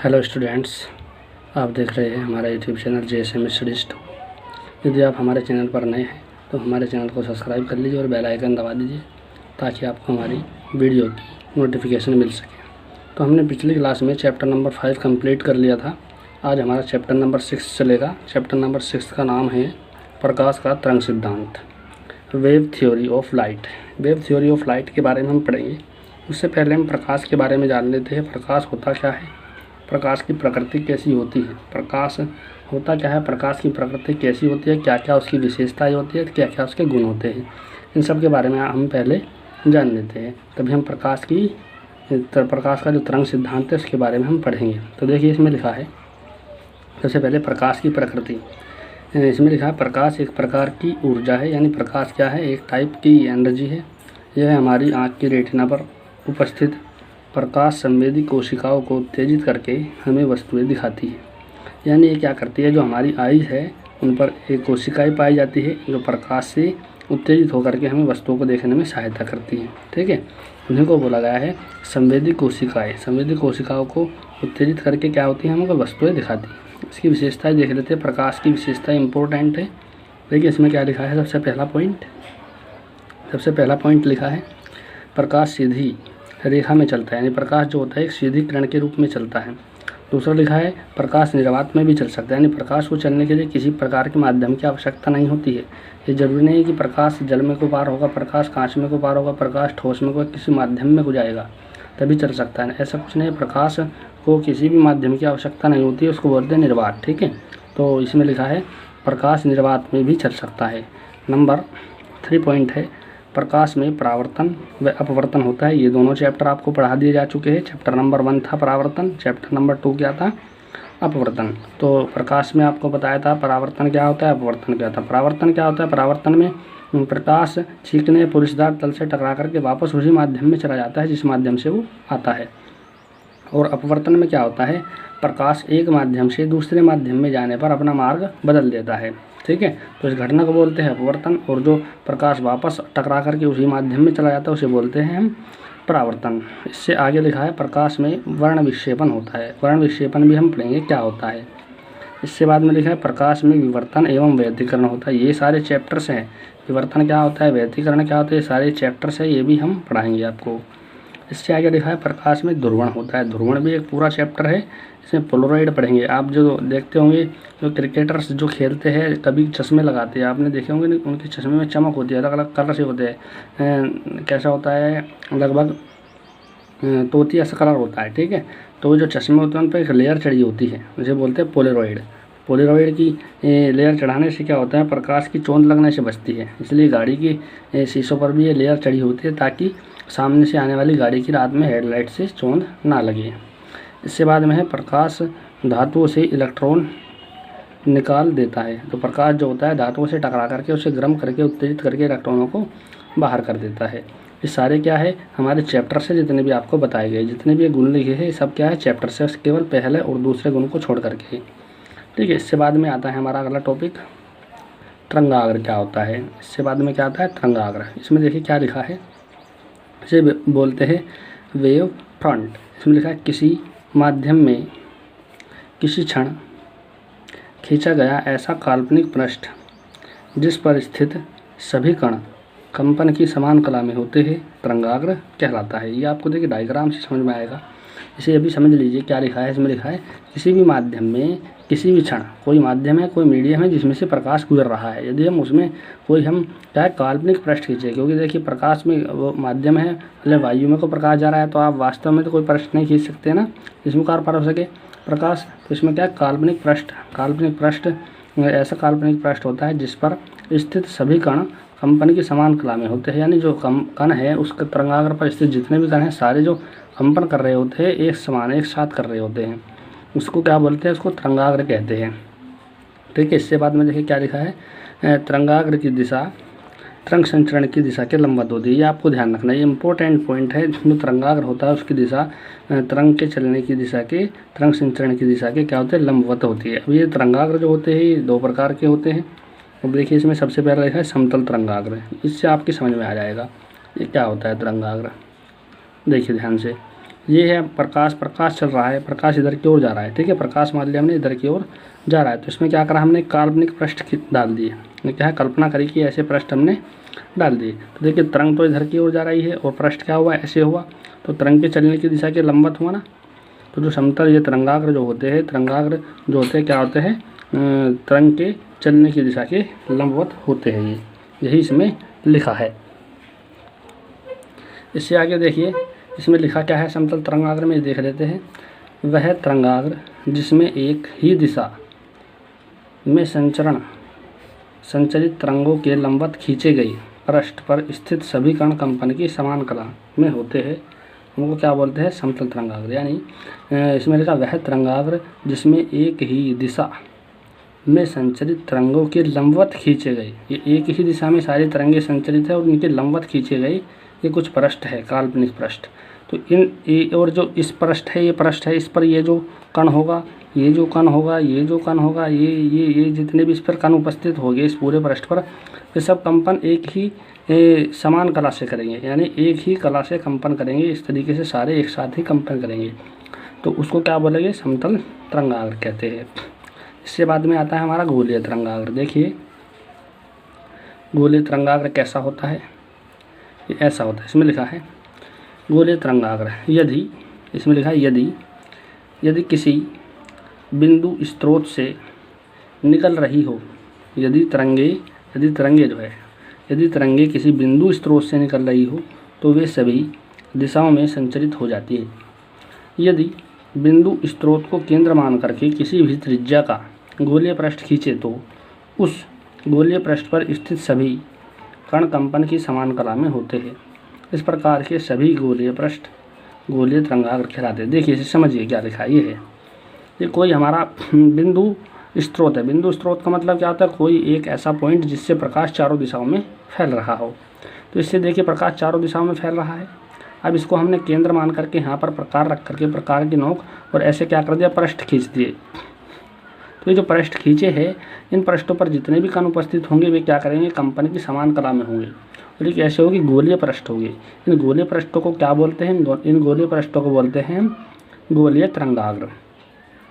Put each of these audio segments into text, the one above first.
Hello students, आप देख रहे हैं हमारा यूट्यूब चैनल JSM स्टडीज 2। यदि आप हमारे चैनल पर नए हैं तो हमारे चैनल को सब्सक्राइब कर लीजिए और बेल आइकन दबा दीजिए ताकि आपको हमारी वीडियो की नोटिफिकेशन मिल सके। तो हमने पिछली क्लास में चैप्टर नंबर 5 कंप्लीट कर लिया था। आज हमारा चैप्टर नंबर 6 चलेगा। चैप्टर नंबर 6 का नाम है प्रकाश का तरंग सिद्धांत, wave theory of light. Wave theory of light के बारे में हम पढ़ेंगे। उससे पहले हम प्रकाश के बारे में जान लेते हैं। प्रकाश होता क्या है, प्रकाश की प्रकृति कैसी होती है, प्रकाश होता क्या है, प्रकाश की प्रकृति कैसी होती है, क्या क्या उसकी विशेषताएं होती है, क्या क्या उसके गुण होते हैं, इन सब के बारे में हम पहले जान लेते हैं। तभी हम प्रकाश का जो तरंग सिद्धांत है उसके बारे में हम पढ़ेंगे। तो देखिए इसमें लिखा है, सबसे पहले प्रकाश की प्रकृति। इसमें लिखा है प्रकाश एक प्रकार की ऊर्जा है, यानी प्रकाश क्या है, एक टाइप की एनर्जी है। यह हमारी आँख की रेटिना पर उपस्थित प्रकाश संवेदी कोशिकाओं को उत्तेजित करके हमें वस्तुएं दिखाती है। यानी ये क्या करती है, जो हमारी आईज है उन पर एक कोशिकाएं पाई जाती है जो प्रकाश से उत्तेजित होकर के हमें वस्तुओं को देखने में सहायता करती है। ठीक है, उन्हीं को बोला गया है संवेदी कोशिकाएं। संवेदी कोशिकाओं को उत्तेजित करके क्या होती है, हमको वस्तुएं दिखाती है। इसकी विशेषताएं देख लेते हैं। प्रकाश की विशेषताएं इंपॉर्टेंट है। देखिए इसमें क्या लिखा है, सबसे पहला पॉइंट लिखा है प्रकाश सीधी रेखा में चलता है, यानी प्रकाश जो होता है एक सीधी किरण के रूप में चलता है। दूसरा लिखा है प्रकाश निर्वात में भी चल सकता है, यानी प्रकाश को चलने के लिए किसी प्रकार के माध्यम की आवश्यकता नहीं होती है। ये जरूरी नहीं है कि प्रकाश जल में को पार होगा, प्रकाश कांच में को पार होगा, प्रकाश ठोस में को किसी माध्यम में को जाएगा तभी चल सकता है। ऐसा कुछ नहीं है, प्रकाश को किसी भी माध्यम की आवश्यकता नहीं होती है, उसको बोलते हैं निर्वात। ठीक है, तो इसमें लिखा है प्रकाश निर्वात में भी चल सकता है। नंबर 3 पॉइंट है प्रकाश में परावर्तन व अपवर्तन होता है। ये दोनों चैप्टर आपको पढ़ा दिए जा चुके हैं। चैप्टर नंबर 1 था परावर्तन, चैप्टर नंबर 2 क्या था, अपवर्तन। तो प्रकाश में आपको बताया था परावर्तन क्या होता है, अपवर्तन क्या था। परावर्तन क्या होता है, परावर्तन में प्रकाश छींकने पुरुषदार तल से टकरा करके वापस उसी माध्यम में चला जाता है जिस माध्यम से वो आता है। और अपवर्तन में क्या होता है, प्रकाश एक माध्यम से दूसरे माध्यम में जाने पर अपना मार्ग बदल देता है। ठीक है, तो इस घटना को बोलते हैं अपवर्तन। और जो प्रकाश वापस टकरा करके उसी माध्यम में चला जाता है उसे बोलते हैं हम परावर्तन। इससे आगे लिखा है प्रकाश में वर्ण विक्षेपण होता है। वर्ण विक्षेपण भी हम पढ़ेंगे क्या होता है। इससे बाद में लिखा है प्रकाश में विवर्तन एवं व्यतिकरण होता है। ये सारे चैप्टर्स हैं। विवर्तन क्या होता है, व्यतिकरण क्या होता है, ये सारे चैप्टर्स हैं, ये भी हम पढ़ाएंगे आपको। इससे आगे लिखा है प्रकाश में ध्रुवण होता है। ध्रुवण भी एक पूरा चैप्टर है। इसमें पोलराइड पढ़ेंगे। आप जो देखते होंगे, जो क्रिकेटर्स जो खेलते हैं कभी चश्मे लगाते हैं, आपने देखे होंगे, उनके चश्मे में चमक होती है, अलग अलग कलर से होते हैं। कैसा होता है, लगभग तोतिया सा कलर होता है। ठीक है, तो जो चश्मे होते हैं उन पर एक लेयर चढ़ी होती है, उसे बोलते हैं पोलराइड। पोलराइड की लेयर चढ़ाने से क्या होता है, प्रकाश की चोंध लगने से बचती है। इसलिए गाड़ी की शीशों पर भी ये लेयर चढ़ी होती है ताकि सामने से आने वाली गाड़ी की रात में हेडलाइट से चोंध ना लगे। इससे बाद में है प्रकाश धातुओं से इलेक्ट्रॉन निकाल देता है। तो प्रकाश जो होता है धातुओं से टकरा करके उसे गर्म करके उत्तेजित करके इलेक्ट्रॉनों को बाहर कर देता है। ये सारे क्या है, हमारे चैप्टर से जितने भी आपको बताए गए, जितने भी गुण लिखे हैं, सब क्या है चैप्टर से, केवल पहले और दूसरे गुण को छोड़ करके। ठीक है, इससे बाद में आता है हमारा अगला टॉपिक तरंगाग्र क्या होता है। इससे बाद में क्या आता है तरंगाग्र। इसमें देखिए क्या लिखा है, इसे बोलते हैं वेव फ्रंट। इसमें लिखा है किसी माध्यम में किसी क्षण खींचा गया ऐसा काल्पनिक पृष्ठ जिस पर स्थित सभी कण कंपन की समान कला में होते हैं, तरंगाग्र कहलाता है। ये आपको देखिए डायग्राम से समझ में आएगा। इसे अभी समझ लीजिए क्या लिखा है। इसमें लिखा है किसी भी माध्यम में किसी भी क्षण, कोई माध्यम है, कोई मीडियम है जिसमें से प्रकाश गुजर रहा है, यदि हम उसमें कोई हम क्या काल्पनिक पृष्ठ खींचे, क्योंकि देखिए प्रकाश में वो माध्यम है, मतलब वायु में को प्रकाश जा रहा है, तो आप वास्तव में तो कोई पृष्ठ नहीं खींच सकते ना जिसमें कार पार हो सके प्रकाश। तो इसमें क्या काल्पनिक पृष्ठ ऐसा काल्पनिक पृष्ठ होता है जिस पर स्थित सभी कण कंपन की समान कला में होते हैं। यानी जो कण है उसके तरंगाग्र पर स्थित जितने भी कण हैं सारे जो कंपन कर रहे होते हैं एक समान एक साथ कर रहे होते हैं, उसको क्या बोलते हैं, उसको तरंगाग्र कहते हैं। ठीक है, इससे बाद में देखिए क्या लिखा है, तरंगाग्र की दिशा तरंग संचरण की दिशा के लंबवत होती है। ये आपको ध्यान रखना, ये इंपॉर्टेंट पॉइंट है। जो तरंगाग्र होता है उसकी दिशा तरंग के चलने की दिशा के, तरंग संचरण की दिशा के क्या होते हैं, लंबवत होती है। अब ये तरंगाग्र जो होते हैं ये 2 प्रकार के होते हैं। अब देखिए इसमें सबसे पहला लिखा है समतल तरंगाग्र। इससे आपकी समझ में आ जाएगा ये क्या होता है तरंगाग्र। देखिए ध्यान से, ये है प्रकाश, प्रकाश चल रहा है, प्रकाश इधर की ओर जा रहा है, ठीक है, प्रकाश मान लिया हमने इधर की ओर जा रहा है। तो इसमें क्या करा हमने, काल्पनिक पृष्ठ डाल दिए। क्या है, कल्पना करी कि ऐसे पृष्ठ हमने डाल दिए। तो देखिए तरंग तो इधर की ओर जा रही है और पृष्ठ क्या हुआ, ऐसे हुआ, तो तरंग के चलने की दिशा के लंबवत हुआ ना। तो जो समतल ये तरंगाग्र जो होते हैं, तरंगाग्र जो होते हैं क्या होते हैं, तरंग के चलने की दिशा के लंबवत होते हैं। ये यही इसमें लिखा है। इससे आगे देखिए इसमें लिखा क्या है, समतल तरंगाग्र में देख लेते हैं। वह तरंगाग्र जिसमें एक ही दिशा में संचरित तरंगों के लंबवत खींचे गए पृष्ठ पर स्थित सभी कण कंपन की समान कला में होते हैं, उनको क्या बोलते हैं, समतल तरंगाग्र। यानी इसमें लिखा वह तरंगाग्र जिसमें एक ही दिशा में संचरित तरंगों के लंबवत खींचे गए, ये एक ही दिशा में सारी तरंगे संचरित है और उनके लंबवत खींचे गए, ये कुछ पृष्ठ है, काल्पनिक पृष्ठ। तो और जो इस पृष्ठ है, ये पृष्ठ है, इस पर ये जो कण होगा, ये जो कण होगा, ये जो कण होगा, ये जितने भी इस पर कण उपस्थित हो गए इस पूरे पृष्ठ पर, ये सब कंपन एक ही समान कला से करेंगे, यानी एक ही कला से कंपन करेंगे। इस तरीके से सारे एक साथ ही कंपन करेंगे, तो उसको क्या बोलेंगे, समतल तरंगाग्र कहते हैं। इससे बाद में आता है हमारा गोलीय तरंगाग्र। देखिए गोलीय तरंगाग्र कैसा होता है, ये ऐसा होता है। इसमें लिखा है गोलीय तरंगाग्र यदि, इसमें लिखा है यदि किसी बिंदु स्रोत से निकल रही हो, यदि तरंगे किसी बिंदु स्रोत से निकल रही हो तो वे सभी दिशाओं में संचरित हो जाती है। यदि बिंदु स्रोत को केंद्र मान करके किसी भी त्रिज्या का गोलीय पृष्ठ खींचे तो उस गोलीय पृष्ठ पर स्थित सभी कण कंपन की समान कला में होते हैं। इस प्रकार के सभी गोलीय पृष्ठ गोलीय तरंगाग्र कहलाते हैं। देखिए इसे समझिए क्या लिखा है, ये कोई हमारा बिंदु स्रोत है। बिंदु स्रोत का मतलब क्या होता है, कोई एक ऐसा पॉइंट जिससे प्रकाश चारों दिशाओं में फैल रहा हो। तो इससे देखिए प्रकाश चारों दिशाओं में फैल रहा है। अब इसको हमने केंद्र मान करके यहाँ पर प्रकार रख करके प्रकार की नोक और ऐसे क्या कर दिया, पृष्ठ खींच दिए। तो ये जो पृष्ठ खींचे हैं, इन पृष्ठों पर जितने भी कण उपस्थित होंगे वे क्या करेंगे, कंपन की समान कला में होंगे और एक ऐसे होगी गोलीय पृष्ठ होगी। इन गोलीय पृष्ठों को क्या बोलते हैं, इन गोलीय पृष्ठों को बोलते हैं गोलीय तरंगाग्र।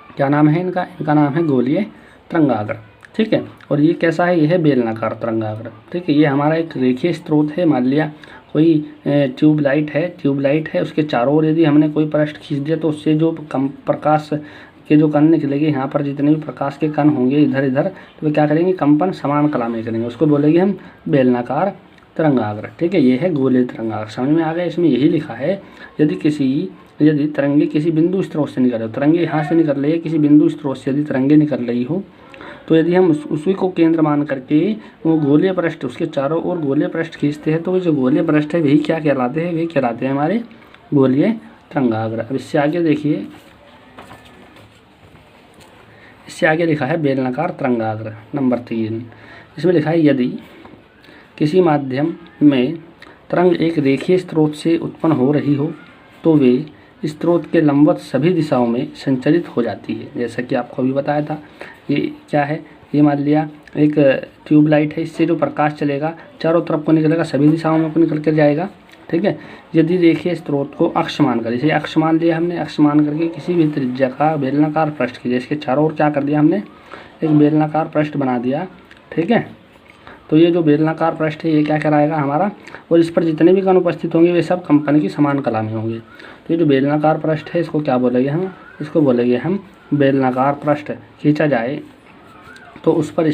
क्या नाम है इनका, इनका नाम है गोलीय तरंगाग्र, ठीक है। और ये कैसा है, ये है बेलनाकार तरंगाग्र, ठीक है। ये हमारा एक रेखीय स्रोत है। मान लिया कोई ट्यूबलाइट है, उसके चारों ओर यदि हमने कोई पृष्ठ खींच दिया तो उससे जो प्रकाश के जो कण निकलेंगे, यहाँ पर जितने भी प्रकाश के कण होंगे इधर इधर, तो वे क्या करेंगे, कंपन समान कला में करेंगे, उसको बोलेंगे हम बेलनाकार तरंगाग्र, ठीक है। ये है गोलीय तरंगाग्र। समझ में आ गया। इसमें यही लिखा है यदि तरंगे किसी बिंदु स्रोत से निकल रहे हो, तरंगे यहाँ से निकल रही है, किसी बिंदु स्रोत से यदि तरंगे निकल रही हो, तो यदि हम उसी को केंद्र मान करके वो गोलीय पृष्ठ उसके चारों ओर गोलीय पृष्ठ खींचते हैं, तो वो जो गोलीय पृष्ठ है वही क्या कहलाते हैं, वे कहलाते हैं हमारे गोलीय तरंगाग्र। अब इससे आगे देखिए, इससे आगे लिखा है बेलनाकार तरंगाग्र नंबर 3। इसमें लिखा है यदि किसी माध्यम में तरंग एक रेखीय स्रोत से उत्पन्न हो रही हो तो वे स्रोत के लंबवत सभी दिशाओं में संचरित हो जाती है। जैसा कि आपको अभी बताया था, ये क्या है, ये मान लिया एक ट्यूबलाइट है, इससे जो प्रकाश चलेगा चारों तरफ को निकलेगा, सभी दिशाओं में को निकल कर जाएगा, ठीक है। यदि रेखीय स्रोत को अक्ष मान कर, जैसे अक्ष मान लिया हमने, अक्ष मान करके किसी भी त्रिज्या का बेलनाकार पृष्ठ खींचे, इसके चारों ओर क्या कर दिया हमने, एक बेलनाकार पृष्ठ बना दिया, ठीक है। तो ये जो बेलनाकार पृष्ठ है ये क्या कराएगा हमारा, और इस पर जितने भी कण उपस्थित होंगे वे सब कंपन की समान कला में होंगे। तो ये जो बेलनाकार पृष्ठ है इसको क्या बोलेंगे हम, इसको बोलेंगे हम बेलनाकार पृष्ठ खींचा जाए तो उस पर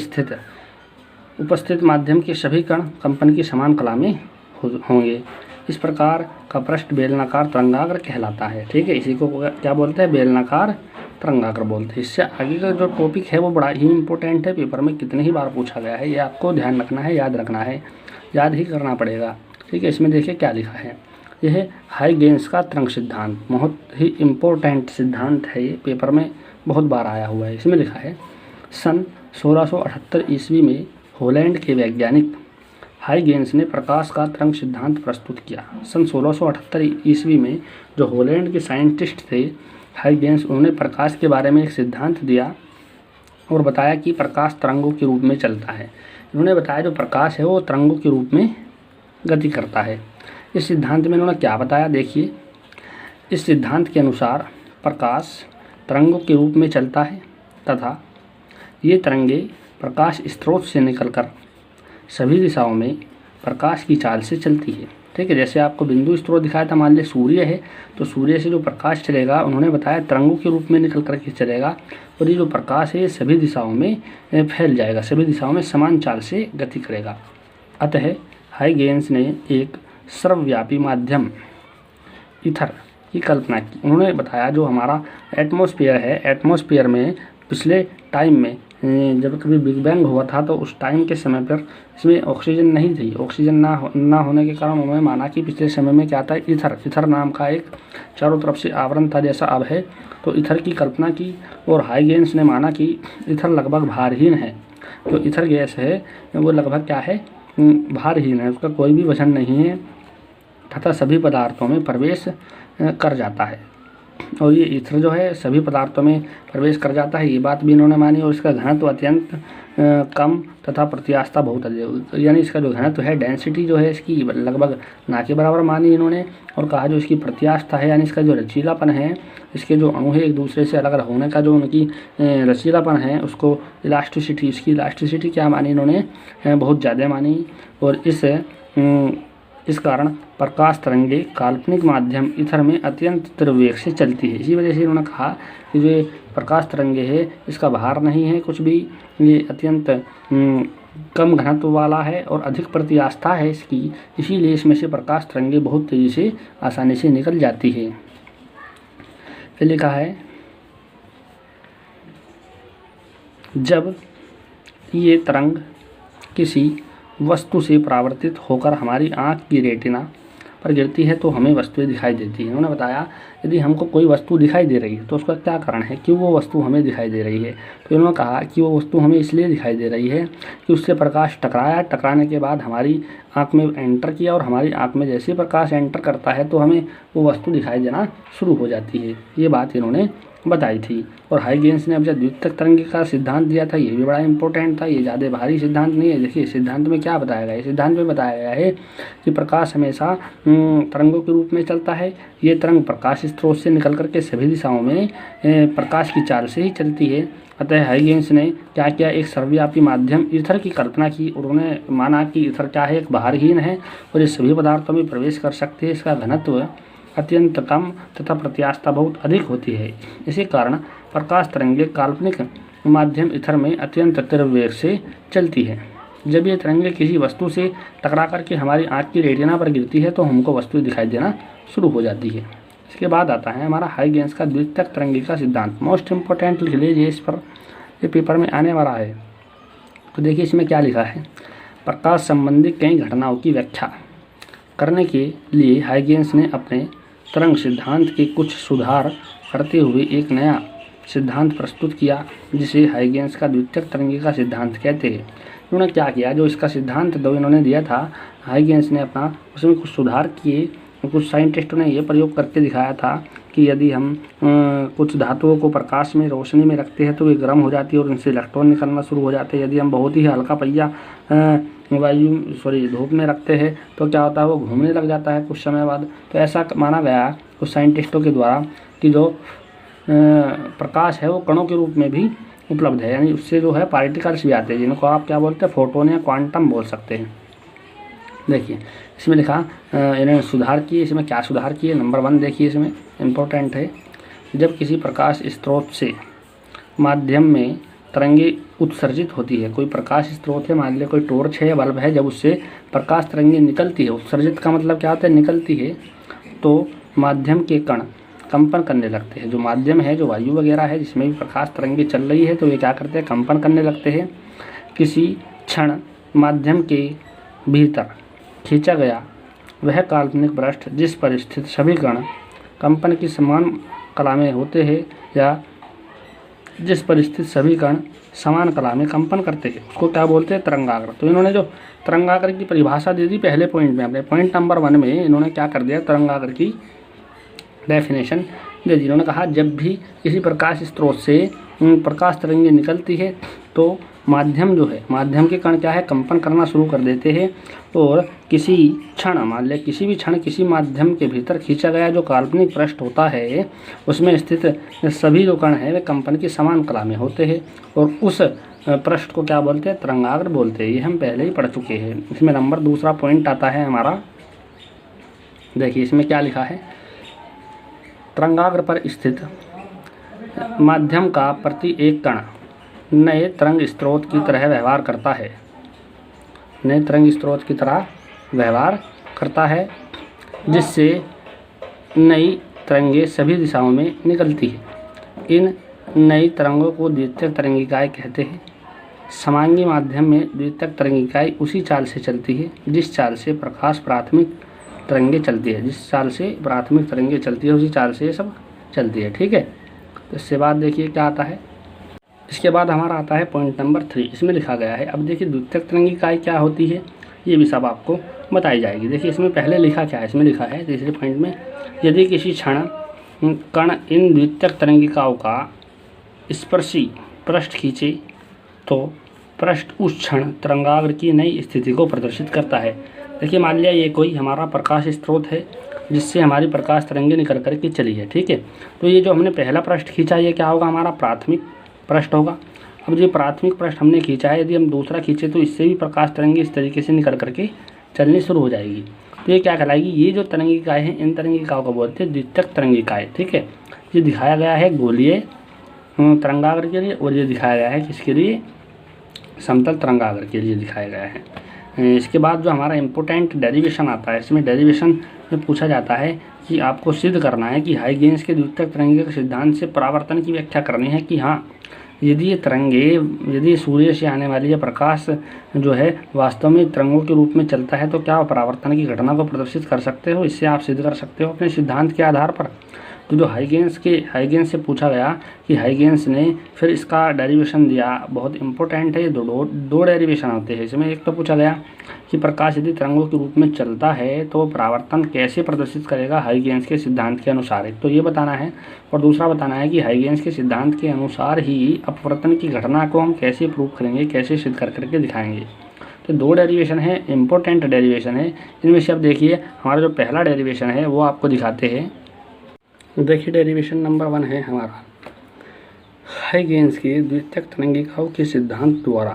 उपस्थित माध्यम के सभी कण कंपन की समान कला में होंगे। इस प्रकार का पृष्ठ बेलनाकार तरंगाग्र कहलाता है, ठीक है। इसी को क्या बोलते हैं, बेलनाकार तरंगाग्र बोलते हैं। इससे आगे का जो टॉपिक है वो बड़ा ही इंपॉर्टेंट है, पेपर में कितने ही बार पूछा गया है, ये आपको ध्यान रखना है, याद रखना है, याद ही करना पड़ेगा, ठीक है। इसमें देखिए क्या लिखा है, यह है हाइगेंस का तरंग सिद्धांत, बहुत ही इम्पोर्टेंट सिद्धांत है, ये पेपर में बहुत बार आया हुआ है। इसमें लिखा है सन 1678 ईस्वी में हॉलैंड के वैज्ञानिक हाइगेंस ने प्रकाश का तरंग सिद्धांत प्रस्तुत किया। सन 1678 ईस्वी में जो हॉलैंड के साइंटिस्ट थे हाइगेंस, उन्होंने प्रकाश के बारे में एक सिद्धांत दिया और बताया कि प्रकाश तरंगों के रूप में चलता है। उन्होंने बताया जो प्रकाश है वो तरंगों के रूप में गति करता है। इस सिद्धांत में उन्होंने क्या बताया, देखिए इस सिद्धांत के अनुसार प्रकाश तरंगों के रूप में चलता है तथा ये तरंगे प्रकाश स्रोत से निकलकर सभी दिशाओं में प्रकाश की चाल से चलती है। ठीक है, जैसे आपको बिंदु स्रोत दिखाया था, मान लिया सूर्य है तो सूर्य से जो प्रकाश चलेगा उन्होंने बताया तरंगों के रूप में निकल करके चलेगा, और ये जो प्रकाश है ये सभी दिशाओं में फैल जाएगा, सभी दिशाओं में समान चाल से गति करेगा। अतः हाइगेंस ने एक सर्वव्यापी माध्यम ईथर की कल्पना की। उन्होंने बताया जो हमारा एटमॉस्फेयर है, एटमॉस्फेयर में पिछले टाइम में जब कभी बिग बैंग हुआ था तो उस टाइम के समय पर इसमें ऑक्सीजन नहीं थी। ऑक्सीजन ना होने के कारण उन्होंने माना कि पिछले समय में क्या था, ईथर नाम का एक चारों तरफ से आवरण था जैसा अब है, तो ईथर की कल्पना की। और हाइगेंस ने माना कि ईथर लगभग भारहीन है। जो ईथर गैस है वो लगभग क्या है, भारहीन है, उसका कोई भी वजन नहीं है तथा सभी पदार्थों में प्रवेश कर जाता है। और ये ईथर जो है सभी पदार्थों में प्रवेश कर जाता है, ये बात भी इन्होंने मानी। और इसका घनत्व अत्यंत कम तथा प्रत्यास्थता बहुत अधिक, यानी इसका जो घनत्व है, डेंसिटी जो है इसकी लगभग ना के बराबर मानी इन्होंने। और कहा जो इसकी प्रत्यास्थता है, यानी इसका जो लचीलापन है, इसके जो अणु है एक दूसरे से अलग होने का जो उनकी लचीलापन है उसको इलास्टिसिटी, इसकी इलास्टिसिटी क्या मानी इन्होंने, बहुत ज़्यादा मानी। और इस कारण प्रकाश तरंगे काल्पनिक माध्यम ईथर में अत्यंत तीव्र वेग से चलती है। इसी वजह से उन्होंने कहा कि जो प्रकाश तरंगे है इसका भार नहीं है कुछ भी, ये अत्यंत कम घनत्व वाला है और अधिक प्रत्यास्थता है इसकी, इसीलिए इसमें से प्रकाश तरंगे बहुत तेज़ी से आसानी से निकल जाती है। फिर लिखा है जब ये तरंग किसी वस्तु से परावर्तित होकर हमारी आँख की रेटिना पर गिरती है तो हमें वस्तुएं दिखाई देती हैं। उन्होंने बताया यदि हमको कोई वस्तु दिखाई दे रही है तो उसका क्या कारण है, क्यों वो वस्तु हमें दिखाई दे रही है। तो उन्होंने कहा कि वो वस्तु हमें इसलिए दिखाई दे रही है कि उससे प्रकाश टकराया, टकराने के बाद हमारी आँख में एंटर किया, और हमारी आँख में जैसे प्रकाश एंटर करता है तो हमें वो वस्तु दिखाई देना शुरू हो जाती है। ये बात इन्होंने बताई थी। और हाइगेंस ने अब जब द्वितीयक तरंगे का सिद्धांत दिया था, ये भी बड़ा इंपॉर्टेंट था, ये ज़्यादा भारी सिद्धांत नहीं है। देखिए सिद्धांत में क्या बताया गया है, सिद्धांत में बताया गया है कि प्रकाश हमेशा तरंगों के रूप में चलता है। ये तरंग प्रकाश स्रोत से निकल करके सभी दिशाओं में प्रकाश की चाल से ही चलती है। अतः हाइगेंस ने क्या किया, एक सर्वव्यापी माध्यम ईथर की कल्पना की। उन्होंने माना कि ईथर क्या है, एक भारहीन है और ये सभी पदार्थों में प्रवेश कर सकते हैं, इसका घनत्व अत्यंत कम तथा प्रत्यास्थता बहुत अधिक होती है। इसी कारण प्रकाश तरंगे काल्पनिक माध्यम ईथर में अत्यंत तीव्र वेग से चलती है। जब ये तरंगे किसी वस्तु से टकरा करके हमारी आँख की रेटिना पर गिरती है तो हमको वस्तु दिखाई देना शुरू हो जाती है। इसके बाद आता है हमारा हाइगेंस का द्वितीयक तरंगे का सिद्धांत। मोस्ट इम्पोर्टेंट लिख लीजिए, इस पर ये पेपर में आने वाला है। तो देखिए इसमें क्या लिखा है, प्रकाश संबंधी कई घटनाओं की व्याख्या करने के लिए हाइगेंस ने अपने तरंग सिद्धांत के कुछ सुधार करते हुए एक नया सिद्धांत प्रस्तुत किया जिसे हाइगेंस का द्वितीयक तरंगे का सिद्धांत कहते हैं। उन्होंने क्या किया, जो इसका सिद्धांत दो इन्होंने दिया था हाइगेंस ने अपना, उसमें कुछ सुधार किए। कुछ साइंटिस्टों ने ये प्रयोग करके दिखाया था कि यदि हम कुछ धातुओं को प्रकाश में, रोशनी में रखते हैं तो वे गर्म हो जाती है और उनसे इलेक्ट्रॉन निकलना शुरू हो जाते हैं। यदि हम बहुत ही हल्का पहिया धूप में रखते हैं तो क्या होता है, वो घूमने लग जाता है कुछ समय बाद। तो ऐसा माना गया कुछ साइंटिस्टों के द्वारा कि जो प्रकाश है वो कणों के रूप में भी उपलब्ध है, यानी उससे जो है पार्टिकल्स भी आते हैं जिनको आप क्या बोलते हैं, फोटोन या क्वांटम बोल सकते हैं। देखिए इसमें लिखा इन्होंने सुधार किए। इसमें क्या सुधार किए, नंबर 1 देखिए, इसमें इम्पोर्टेंट है, जब किसी प्रकाश स्रोत से माध्यम में तरंगे उत्सर्जित होती है, कोई प्रकाश स्रोत है, मान लिया कोई टॉर्च है या बल्ब है, जब उससे प्रकाश तरंगे निकलती है, उत्सर्जित का मतलब क्या होता है, निकलती है, तो माध्यम के कण कंपन करने लगते हैं। जो माध्यम है, जो वायु वगैरह है जिसमें भी प्रकाश तरंगे चल रही है, तो ये क्या करते हैं, कंपन करने लगते हैं। किसी क्षण माध्यम के भीतर खींचा गया वह काल्पनिक पृष्ठ जिस पर स्थित सभी कण कंपन की समान कला में होते हैं या जिस पर स्थित सभी कण समान कला में कंपन करते हैं, उसको क्या बोलते हैं, तरंगाग्र। तो इन्होंने जो तरंगाग्र की परिभाषा दे दी पहले पॉइंट में, अपने पॉइंट नंबर 1 में इन्होंने क्या कर दिया, तरंगाग्र की डेफिनेशन दे दी। इन्होंने कहा जब भी किसी प्रकाश स्रोत से प्रकाश तरंगे निकलती है तो माध्यम जो है, माध्यम के कण क्या है, कंपन करना शुरू कर देते हैं और किसी क्षण, मान लें किसी भी क्षण किसी माध्यम के भीतर खींचा गया जो काल्पनिक पृष्ठ होता है उसमें स्थित सभी जो कण हैं वे कंपन की समान कला में होते हैं और उस पृष्ठ को क्या बोलते हैं, तरंगाग्र बोलते हैं। ये हम पहले ही पढ़ चुके हैं। इसमें नंबर दूसरा पॉइंट आता है हमारा, देखिए इसमें क्या लिखा है, तरंगाग्र पर स्थित माध्यम का प्रति एक कण नए तरंग स्रोत की तरह व्यवहार करता है, नए तरंग स्रोत की तरह व्यवहार करता है, जिससे नई तरंगें सभी दिशाओं में निकलती है। इन नई तरंगों को द्वितीयक तरंगिकाएँ कहते हैं। समांगी माध्यम में द्वितीयक तरंगिकाएँ उसी चाल से चलती है जिस चाल से प्रकाश प्राथमिक तरंगें चलती है, जिस चाल से प्राथमिक तरंगें चलती है उसी चाल से ये सब चलती है। ठीक है, तो इसके बाद देखिए क्या आता है, इसके बाद हमारा आता है पॉइंट नंबर 3। इसमें लिखा गया है, अब देखिए द्वितीयक तरंगिकाएँ क्या होती है ये भी सब आपको बताई जाएगी। देखिए इसमें पहले लिखा क्या है, इसमें लिखा है तीसरे पॉइंट में, यदि किसी क्षण कण इन द्वितीयक तरंगिकाओं का स्पर्शी पृष्ठ खींचे तो पृष्ठ उस क्षण तरंगाग्र की नई स्थिति को प्रदर्शित करता है। देखिए मान लिया ये कोई हमारा प्रकाश स्रोत है जिससे हमारी प्रकाश तरंगे निकल कर के चली है। ठीक है, तो ये जो हमने पहला पृष्ठ खींचा ये क्या होगा, हमारा प्राथमिक पृष्ठ होगा। अब जो प्राथमिक पृष्ठ हमने खींचा है, यदि हम दूसरा खींचे तो इससे भी प्रकाश तरंगे इस तरीके से निकल करके चलनी शुरू हो जाएगी। तो ये क्या कहलाएगी, ये जो तरंगिकाएँ हैं इन तरंगिकाओं को बोलते हैं द्वितीयक तरंगिकाएँ। ठीक है, ये दिखाया गया है गोलीय तरंगाग्र के लिए और ये दिखाया गया है किसके लिए, समतल तरंगाग्र के लिए दिखाया गया है। इसके बाद जो हमारा इम्पोर्टेंट डेरिवेशन आता है, इसमें डेरिवेशन में पूछा जाता है कि आपको सिद्ध करना है कि हाइगेंस के द्वितीयक तरंगे के सिद्धांत से परावर्तन की व्याख्या करनी है कि हाँ यदि ये तरंगे, यदि सूर्य से आने वाली यह प्रकाश जो है वास्तव में तरंगों के रूप में चलता है तो क्या परावर्तन की घटना को प्रदर्शित कर सकते हो, इससे आप सिद्ध कर सकते हो अपने सिद्धांत के आधार पर। तो जो हाइगेंस से पूछा गया कि हाइगेंस ने फिर इसका डेरिवेशन दिया, बहुत इंपॉर्टेंट है। दो डेरिवेशन होते हैं इसमें। एक तो पूछा गया कि प्रकाश यदि तरंगों के रूप में चलता है तो परावर्तन कैसे प्रदर्शित करेगा हाइगेंस के सिद्धांत के अनुसार, एक तो ये बताना है, और दूसरा बताना है कि हाइगेंस के सिद्धांत के अनुसार ही अपवर्तन की घटना को हम कैसे प्रूव करेंगे, कैसे सिद्ध करके दिखाएंगे। तो दो डेरिवेशन है, इंपॉर्टेंट डेरिवेशन है। इनमें से अब देखिए हमारा जो पहला डेरिवेशन है वो आपको दिखाते हैं। देखिए डेरिवेशन नंबर 1 है हमारा, हाइगेंस के द्वितीयक तरंगिकाओं के सिद्धांत द्वारा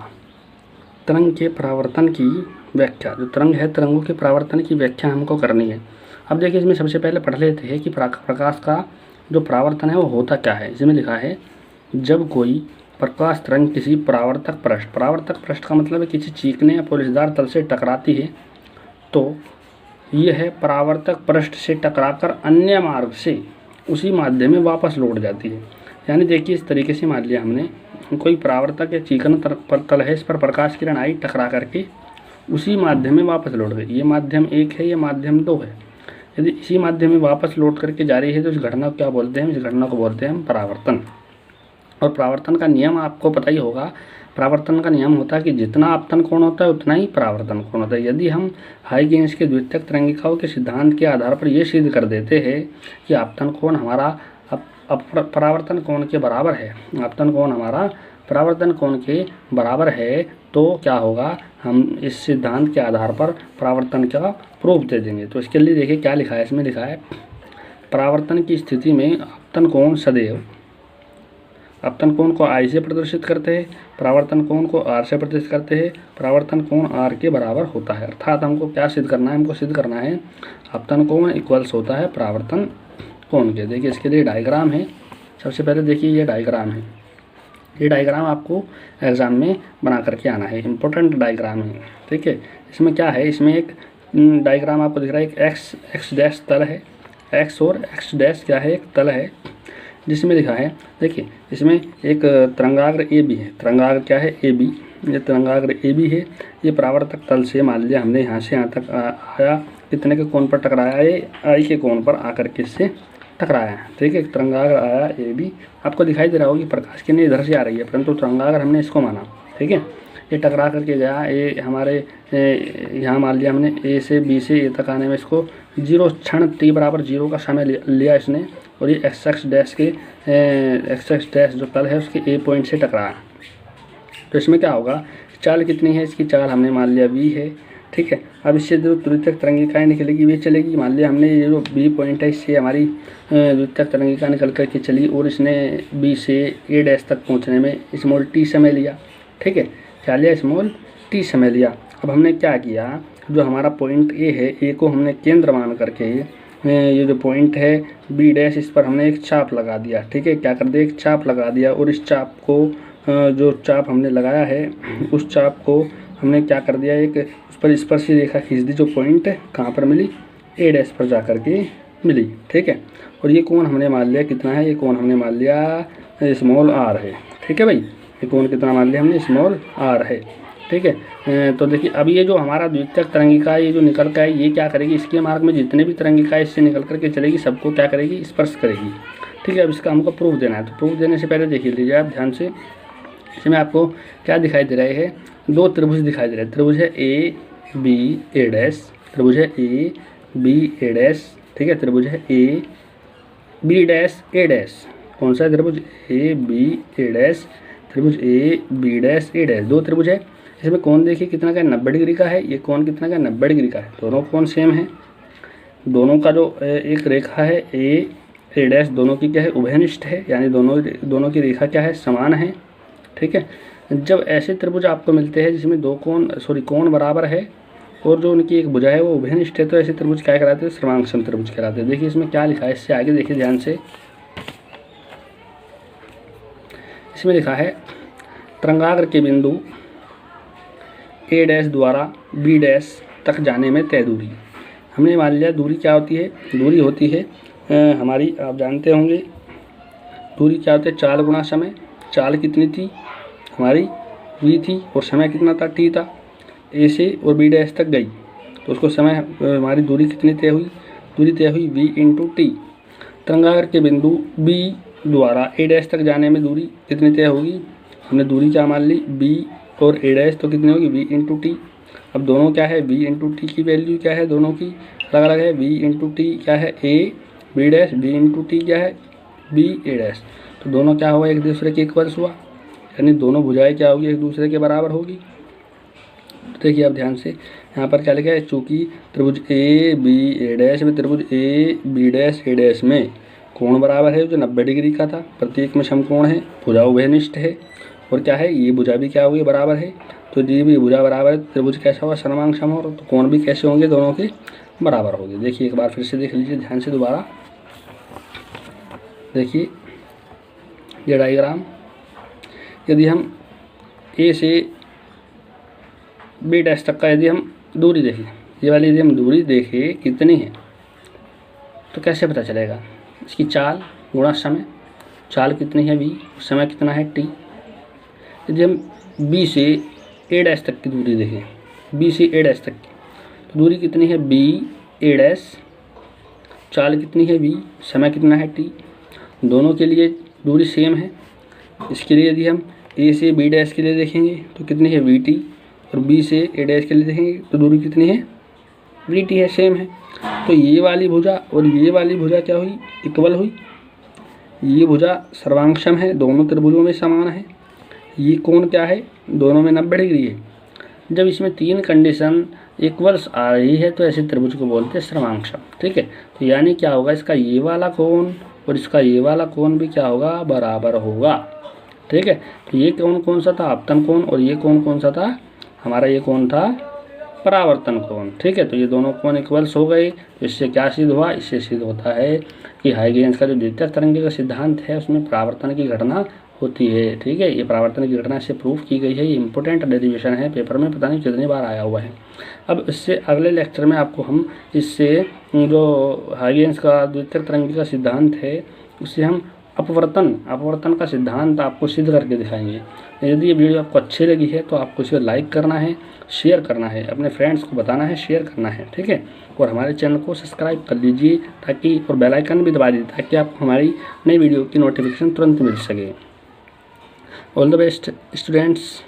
तरंग के परावर्तन की व्याख्या। जो तरंग है तरंगों के परावर्तन की व्याख्या हमको करनी है। अब देखिए इसमें सबसे पहले पढ़ लेते हैं कि प्रकाश का जो परावर्तन है वो होता क्या है। इसमें लिखा है, जब कोई प्रकाश तरंग किसी परावर्तक पृष्ठ का मतलब है किसी चीकने या पोलिशदार तल से टकराती है तो यह परावर्तक पृष्ठ से टकराकर अन्य मार्ग से उसी माध्यम में वापस लौट जाती है। यानी देखिए इस तरीके से मान लिया हमने, कोई परावर्तक या चिकन तल है, इस पर प्रकाश किरण आई, टकरा करके उसी माध्यम में वापस लौट गई। ये माध्यम 1 है, ये माध्यम 2 है। यदि इसी माध्यम में वापस लौट करके जा रही है तो इस घटना को क्या बोलते हैं, इस घटना को बोलते हैं हम परावर्तन। और परावर्तन का नियम आपको पता ही होगा, परावर्तन का नियम होता है कि जितना आपतन कोण होता है उतना ही परावर्तन कोण होता है। यदि हम हाइगेंस के द्वितीयक तरंगिकाओं के सिद्धांत के आधार पर ये सिद्ध कर देते हैं कि आपतन कोण हमारा परावर्तन कोण के बराबर है, आपतन कोण हमारा परावर्तन कोण के बराबर है, तो क्या होगा, हम इस सिद्धांत के आधार पर परावर्तन का प्रूफ दे देंगे। तो इसके लिए देखिए क्या लिखा है, इसमें लिखा है, परावर्तन की स्थिति में आपतन कोण सदैव आपतन कोण को I से प्रदर्शित करते हैं, परावर्तन कोण को R से प्रदर्शित करते हैं, परावर्तन कोण R के बराबर होता है। अर्थात हमको क्या सिद्ध करना है, हमको सिद्ध करना है आपतन कोण इक्वल्स होता है परावर्तन कोण के। देखिए इसके लिए डायग्राम है। सबसे पहले देखिए ये डायग्राम है, ये डायग्राम आपको एग्जाम में बना करके आना है, इम्पोर्टेंट डायग्राम है। ठीक है, इसमें क्या है, इसमें एक डायग्राम आपको दिख रहा है, एक एक्स डैश तल है, एक्स और एक्स डैश क्या है, एक तल है जिसमें लिखा है, देखिए इसमें एक तरंगाग्र ए बी है। तरंगाग्र क्या है, ए बी, ये तरंगाग्र ए बी है। ये परावर्तक तल से मान लिया हमने यहाँ से यहाँ तक आया, कितने के कोण पर टकराया, ये आई के कोण पर आकर के इससे टकराया है। ठीक है, एक आया ए बी, आपको दिखाई दे रहा होगा कि प्रकाश किरण इधर से आ रही है, परंतु तरंगाग्र हमने इसको माना। ठीक है, ये टकरा करके गया, ये हमारे यहाँ मान लिया हमने ए से बी से ए तक आने में इसको 0 क्षण t बराबर 0 का समय लिया इसने, और ये एक्स एक्स डैश जो तल है उसके ए पॉइंट से टकराया। तो इसमें क्या होगा, चाल कितनी है, इसकी चाल हमने मान लिया v है, ठीक है। अब इससे जो द्वितीयक तरंगिकाएँ निकलेगी वे चलेगी। मान लिया हमने ये जो बी पॉइंट है इससे हमारी द्वितीयक तरंगिका निकल करके चली और इसने बी से ए डैश तक पहुँचने में स्मॉल टी समय लिया, ठीक है। क्या लिया, स्मॉल टी समय लिया। अब हमने क्या किया, जो हमारा पॉइंट ए है, ए को हमने केंद्र मान करके ये जो पॉइंट है बी डैश, इस पर हमने एक चाप लगा दिया, ठीक है। क्या कर दिया, एक चाप लगा दिया और इस चाप को जो चाप हमने लगाया है उस चाप को हमने क्या कर दिया, एक उस पर स्पर्शी रेखा खींच दी जो पॉइंट कहाँ पर मिली, ए डैश पर जा कर के मिली, ठीक है। और ये कोण हमने मान लिया कितना है, ये कोण हमने मान लिया स्मॉल आर है, ठीक है भाई। ये कोण कितना मान लिया हमने, स्मॉल आर है, ठीक है। तो देखिए अब ये जो हमारा द्वितीयक तरंगिका ये जो निकल कर ये क्या करेगी, इसके मार्ग में जितने भी तरंगिका इससे निकल करके चलेगी सबको क्या करेगी, स्पर्श करेगी, ठीक है। अब इसका हमको प्रूफ देना है। तो प्रूफ देने से पहले देखिए लीजिए आप ध्यान से, इसमें आपको क्या दिखाई दे रहे हैं, दो त्रिभुज दिखाई दे रहे हैं। त्रिभुज है ए बी ए डैश, त्रिभुज है ए बी ए डैश, ठीक है। त्रिभुज है A B dash A dash, कौन सा त्रिभुज, ए बी ए डैश, त्रिभुज A B dash A dash, दो त्रिभुज है। इसमें कोण देखिए कितना का 90 डिग्री का है, ये कोण कितना का 90 डिग्री का है। दोनों कोण सेम है, दोनों का जो एक रेखा है ए डैश, दोनों की क्या है, उभयनिष्ठ है, यानी दोनों की रेखा क्या है, समान है, ठीक है। जब ऐसे त्रिभुज आपको मिलते हैं जिसमें दो कोण बराबर है और जो उनकी एक भुजा है वो उभयनिष्ठ है, तो ऐसे त्रिभुज क्या कहलाते हैं, सर्वांगसम त्रिभुज कहलाते हैं। देखिए इसमें क्या लिखा है, इससे आगे देखिए ध्यान से, इसमें लिखा है तरंगाग्र के बिंदु ए डैश द्वारा बी डैश तक जाने में तय दूरी। हमने मान लिया दूरी क्या होती है, दूरी होती है हमारी, आप जानते होंगे दूरी क्या होती है, चाल गुणा समय। चाल कितनी थी हमारी, v थी, और समय कितना था, t था। ए से और बी डैश तक गई तो उसको समय हमारी दूरी कितनी तय हुई, दूरी तय हुई v इंटू टी। तरंगाग्र के बिंदु b द्वारा ए डैश तक जाने में दूरी कितनी तय होगी, हमने दूरी क्या मान ली, b और ए डैश, तो कितनी होगी, v इंटू टी। अब दोनों क्या है, v इंटू टी की वैल्यू क्या है, दोनों की अलग अलग है। v इंटू टी क्या है, a b dash, v into T क्या है, b a डैश। तो दोनों क्या हुआ, एक दूसरे के इक्वल्स हुआ, यानी दोनों भुजाएं क्या होगी, एक दूसरे के बराबर होगी। तो देखिए आप ध्यान से यहाँ पर क्या लिखा है, चूँकि त्रिभुज ए बी ए डैश में त्रिभुज A B dash A dash में कोण बराबर है जो 90 डिग्री का था, प्रत्येक में समकोण है, भुजा उभयनिष्ठ है, और क्या है ये भुजा भी क्या होगी, बराबर है। तो जी भी भुजा बराबर है, त्रिभुज कैसा होगा, सर्वांग सम होगा, तो कोण भी कैसे होंगे, दोनों के बराबर होंगे। देखिए एक बार फिर से देख लीजिए ध्यान से दोबारा, देखिए ये डायग्राम, यदि हम ए से बी डैश तक का यदि हम दूरी देखें, ये वाली यदि हम दूरी देखें कितनी है, तो कैसे पता चलेगा, इसकी चाल गुणा समय, चाल कितनी है v, समय कितना है t। यदि हम b से a डैश तक की दूरी देखें, b से a डैश तक की, तो दूरी कितनी है b a डैश, चाल कितनी है v, समय कितना है t। दोनों के लिए दूरी सेम है। इसके लिए यदि हम a से b डैश के लिए देखेंगे तो कितनी है vt, और b से a डैश के लिए देखेंगे तो दूरी कितनी है vt है, सेम है। तो ये वाली भुजा और ये वाली भुजा क्या हुई, इक्वल हुई। ये भुजा सर्वांगसम है, दोनों त्रिभुजों में समान है। ये कोण क्या है, दोनों में 90 डिग्री है। जब इसमें तीन कंडीशन इक्वल्स आ रही है तो ऐसे त्रिभुज को बोलते हैं सर्वांगसम, ठीक है। तो यानी क्या होगा, इसका ये वाला कोण और इसका ये वाला कोण भी क्या होगा, बराबर होगा, ठीक है। तो ये कोण कौन सा था, आपतन कोण, और ये कोण कौन सा था हमारा, ये कोण था परावर्तन कोण, ठीक है। तो ये दोनों कोण इक्वल्स हो गए। तो इससे क्या सिद्ध हुआ, इससे सिद्ध होता है कि हाइगेंस का जो द्वितीयक तरंग का सिद्धांत है उसमें परावर्तन की घटना होती है, ठीक है। ये परावर्तन की घटना से प्रूफ की गई है, ये इंपॉर्टेंट डेरिवेशन है, पेपर में पता नहीं कितनी बार आया हुआ है। अब इससे अगले लेक्चर में आपको हम इससे जो हाइगेंस का द्वितीयक तरंग का सिद्धांत है उससे हम अपवर्तन का सिद्धांत आपको सिद्ध करके दिखाएंगे। यदि ये वीडियो आपको अच्छी लगी है तो आपको इसे लाइक करना है, शेयर करना है, अपने फ्रेंड्स को बताना है, शेयर करना है, ठीक है। और हमारे चैनल को सब्सक्राइब कर लीजिए ताकि, और बेल आइकन भी दबा दीजिए ताकि आपको हमारी नई वीडियो की नोटिफिकेशन तुरंत मिल सके। All the best students.